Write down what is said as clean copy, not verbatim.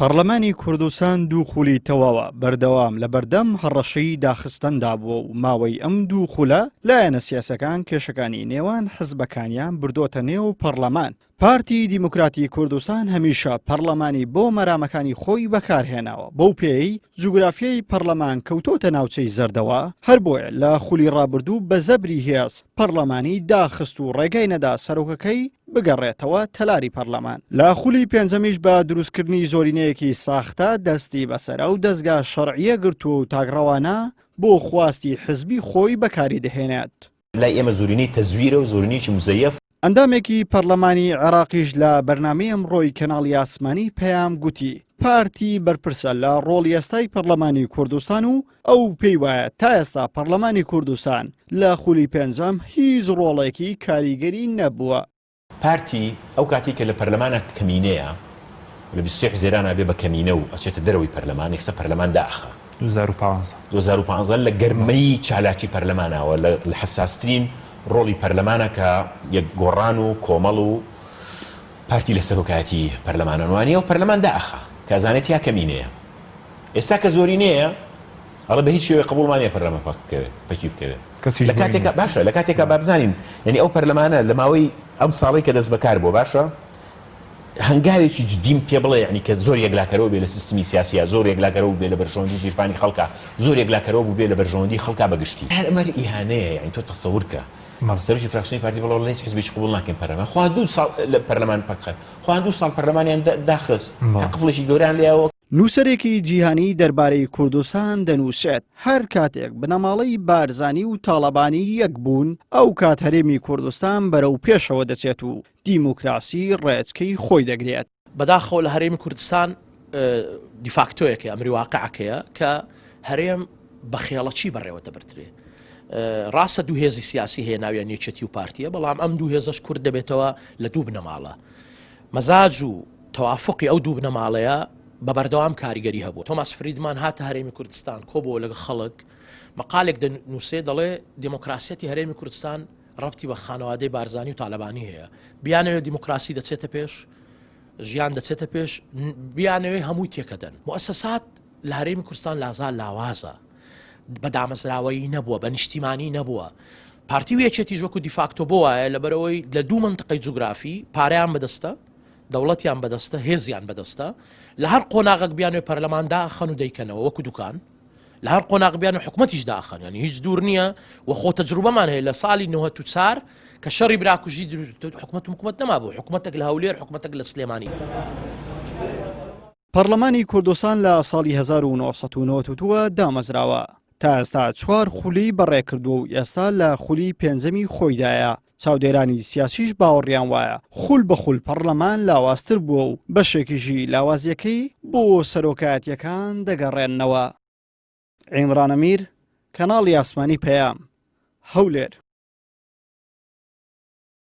پەرلەمانی کوردستان دوو خولی تەواوە بەردەوام لە بەردەم هەڕەشەی داخستندا بووە و ماوەی ئەم دوو خولە لایەنە سیاسەکان کێشەکانی نێوان حزبەکانیان بردۆتە نێو پەرلەمان. پارتی دیموکراتی کوردستان هەمیشە پەرلەمانی بۆ مەرامەکانی خۆی بەکارهێناوە. بەو پێی جوگرافیای پەرلەمان کەوتۆتە ناوچەی زەردەوە، هەر بۆیە لە خولی ڕابردوو بە زەبری هێز پەرلەمانی داخست و ڕێگای نەدا سەرۆکەکەی بگەڕێتەوە تەلاری پەرلەمان. لە خولی پێنجەمیش بە دروستکردنی زۆرینەیەکی ساختە دەستی بەسەرە و دەستگا شەرعیە گرتو و تاگڕەوانە بۆ خواستی حزبی خۆی بەکاری دەهێنێت. لای ئێمە زۆرینەی تەزویرە و زۆرینەیەکی مزەیەف. ئەندامێکی پەرلەمانی عێراقیش لە بەرنامەی ئەمڕۆی کەناڵی ئاسمانی پێیام گوتی پارتی بەرپرسە لە ڕۆڵی ئێستای پەرلەمانی کوردستان و ئەو پێی وایە تا ئێستا پەرلەمانی کوردستان لە خولی پێنجەم هیچ ڕۆڵێکی کاریگەری نەبووە. پارتی ئەو کاتێککە لە پەرلەمانە کەمینەیە لە 23 حزێرانە بێ بە کەمینە و ئەچێتە دەرەوەی پەرلەمان یەکسە پەرلەمان داخە 2015 لە گەرمەی چالاکی پەرلەمانەوە لە حساسترین ڕۆڵی پەرلەمانە کە یەک گۆڕان و کۆمەڵ و پارتی لە سەرۆکایەتی پەرلەمانەوانیە و پەرلەمان داخە کازانێت یا کەمینەیە. ئێستا کە زۆرینەیە ئەڵە بە هیچ شێوەیە قبوڵمانیە پەرلەمە پەکی بکەوێت. لە کاتێکە باشە لە کاتێکە بابزانین یعنی ئەو پەرلەمانە لە ماوەی ئەم ساڵی کە دەست بەکار بۆ باشە هەنگاوێکی جدیم پێ بڵێ یعنی کە زۆر یەکلاکەرەوە بێ لە سیستمی سیاسیە، زۆر یەکلاکەرەوە بێ لە بەرژەوەندی ژیرفانی خەڵکە، زۆر یەکلاکەرەوە بوو بێ لە بەرژەوەندی خەڵکا بەگشتی. ئەمەری ئیهانەیە یعنی تۆ تەسەورکە سەرۆکی فراکسیۆنی پارتی بڵێ وەڵی هیچ حیزبێکی قبوڵ ناکەین پەرلەمان. خوا دوو ساڵ لە پەرلەمان پەکخە، خوا دوو ساڵ پەرلەمانیان داخست، قفڵێکی گەوریان لێەوە. نووسەرێکی جیهانی دەربارەی کوردستان دەنووسێت هەر کاتێک بنەماڵەی بارزانی و تاڵەبانی یەک بوون ئەو کات هەرێمی کوردستان بەرەو پێشەوە دەچێت و دیموکراسی ڕێچکەی خۆی دەگرێت. بەداخەوە لە هەرێمی کوردستان دیفاکتۆیەکە ئەمری واقعەکەیە کە هەرێم بە خێڵەچی بەڕێوە دەبرترێ. ڕاستە دوو هێزی سیاسی هەیە ناویان یەکێتی و پارتیە، بەڵام ئەم دوو هێزەش کورد دەبێتەوە لە دوو بنەماڵە. مەزاج و تەوافقی ئەو دوو بنەماڵەیە بە بەردەوام کاریگەری هەبوو. تۆماس فریدمان هاتە هەرێمی کوردستان کۆبەوە لەگە خەڵک مەقالێک دەنووسێ دەڵێ دیموکراسیەتی هەرێمی کوردستان ڕەبتی بە خانەوادەی بارزانی و تاالبانی هەیە. بیانەوێت دیموکراسی دەچێتە پێش، ژیان دەچێتە پێش، بیانەوێ هەمووی تێکەدەن. مؤسسات لە هەرێمی کوردستان لازال لاوازە، بە دامەزراوەیی نەبووە، بە نیشتیمانی نەبووە. پارتی و یەکێتیش وەکو دیفاکتۆ بۆ وایە لەبەرەوەی لە دوو منتقەی جوگرافی پارەیان بەدەستە، دەوڵەتیان بەدەستە، هێزیان بەدەستە، لە هەر قۆناغێک بیانوێ پەرلەمان داخەن و دەیکەنەوە وەکو دوکان، لە هەر قۆناغ بیانوێ حکومەتیش داخەن، ینی هیچ دوور نییە و خۆ تەجروبەمان هەیە لە ساڵی 94 کە شەڕی براکوژی حکومەت نەما بوو، حکومەتێک لە هەولێر، حکومەتێک لە سلێمانی. پەرلەمانی کوردستان لە ساڵی 1992 دامەزراوە. تا ئێستا 4 خولی بەڕێکردووە و ئێستا لە خولی پێنجەمی خۆیدایە. چاودێرانی سیاسیش باوەڕیان وایە خول بە خول پەرلەمان لاوازتر بووە و بەشێکیژی لاوازیەکەی بۆ سەرۆکایەتیەکان دەگەڕێنەوە. عیمران ئەمیر، کەناڵی ئاسمانی پەیام، هەولێر.